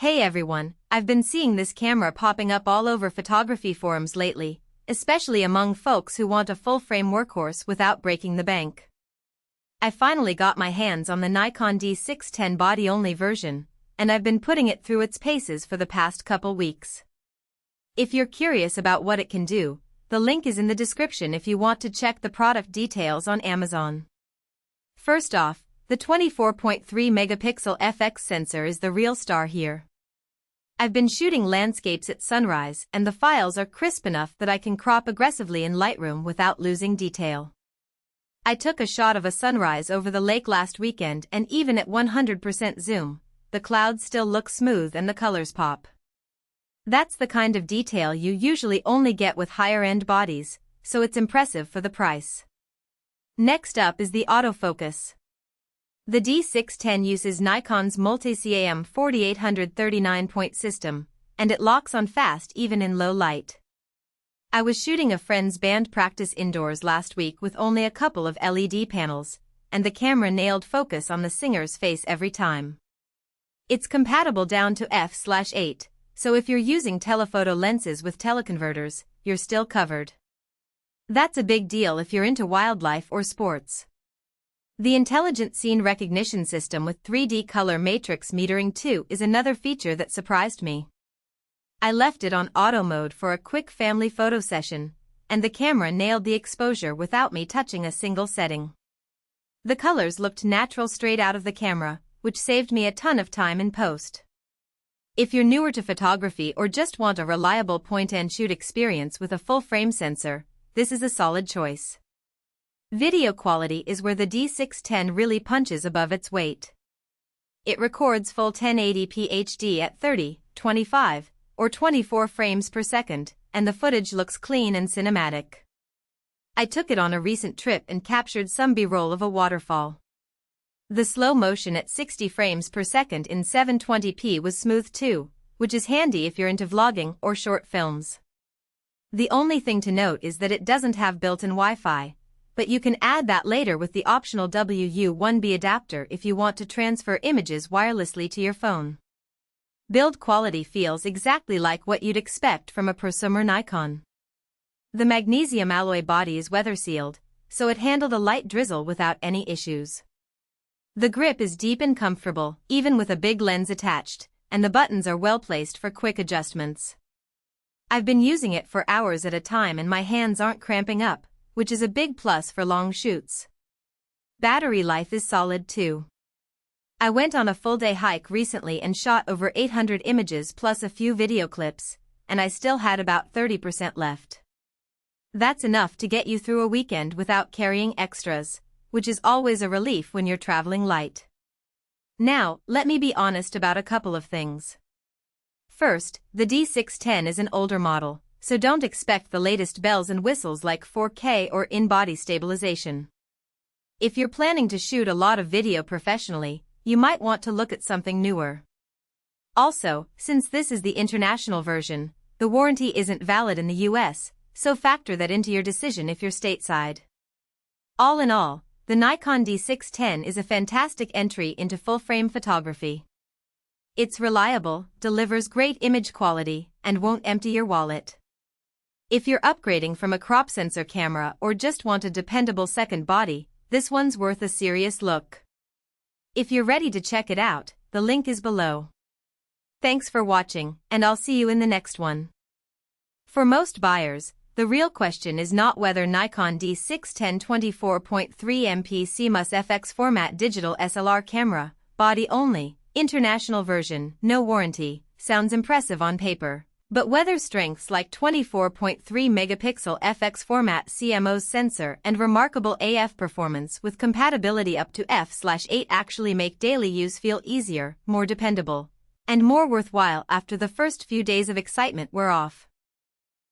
Hey everyone, I've been seeing this camera popping up all over photography forums lately, especially among folks who want a full-frame workhorse without breaking the bank. I finally got my hands on the Nikon D610 body-only version, and I've been putting it through its paces for the past couple weeks. If you're curious about what it can do, the link is in the description if you want to check the product details on Amazon. First off, the 24.3 megapixel FX sensor is the real star here. I've been shooting landscapes at sunrise and the files are crisp enough that I can crop aggressively in Lightroom without losing detail. I took a shot of a sunrise over the lake last weekend and even at 100% zoom, the clouds still look smooth and the colors pop. That's the kind of detail you usually only get with higher-end bodies, so it's impressive for the price. Next up is the autofocus. The D610 uses Nikon's multi-CAM 4839-point system, and it locks on fast even in low light. I was shooting a friend's band practice indoors last week with only a couple of LED panels, and the camera nailed focus on the singer's face every time. It's compatible down to f/8, so if you're using telephoto lenses with teleconverters, you're still covered. That's a big deal if you're into wildlife or sports. The intelligent scene recognition system with 3D color matrix metering too is another feature that surprised me. I left it on auto mode for a quick family photo session, and the camera nailed the exposure without me touching a single setting. The colors looked natural straight out of the camera, which saved me a ton of time in post. If you're newer to photography or just want a reliable point-and-shoot experience with a full-frame sensor, this is a solid choice. Video quality is where the D610 really punches above its weight. It records full 1080p HD at 30, 25, or 24 frames per second, and the footage looks clean and cinematic. I took it on a recent trip and captured some B-roll of a waterfall. The slow motion at 60 frames per second in 720p was smooth too, which is handy if you're into vlogging or short films. The only thing to note is that it doesn't have built-in Wi-Fi, but you can add that later with the optional WU1B adapter if you want to transfer images wirelessly to your phone. Build quality feels exactly like what you'd expect from a prosumer Nikon. The magnesium alloy body is weather-sealed, so it handled a light drizzle without any issues. The grip is deep and comfortable, even with a big lens attached, and the buttons are well placed for quick adjustments. I've been using it for hours at a time and my hands aren't cramping up, which is a big plus for long shoots. Battery life is solid too. I went on a full-day hike recently and shot over 800 images plus a few video clips, and I still had about 30% left. That's enough to get you through a weekend without carrying extras, which is always a relief when you're traveling light. Now, let me be honest about a couple of things. First, the D610 is an older model, so don't expect the latest bells and whistles like 4K or in-body stabilization. If you're planning to shoot a lot of video professionally, you might want to look at something newer. Also, since this is the international version, the warranty isn't valid in the US, so factor that into your decision if you're stateside. All in all, the Nikon D610 is a fantastic entry into full-frame photography. It's reliable, delivers great image quality, and won't empty your wallet. If you're upgrading from a crop sensor camera or just want a dependable second body, this one's worth a serious look. If you're ready to check it out, the link is below. Thanks for watching, and I'll see you in the next one. For most buyers, the real question is not whether Nikon D610 24.3 MP CMOS FX-Format Digital SLR camera, body only, international version, no warranty, sounds impressive on paper. But whether strengths like 24.3 megapixel FX-Format CMOS sensor and remarkable AF performance with compatibility up to f/8 actually make daily use feel easier, more dependable, and more worthwhile after the first few days of excitement wear off.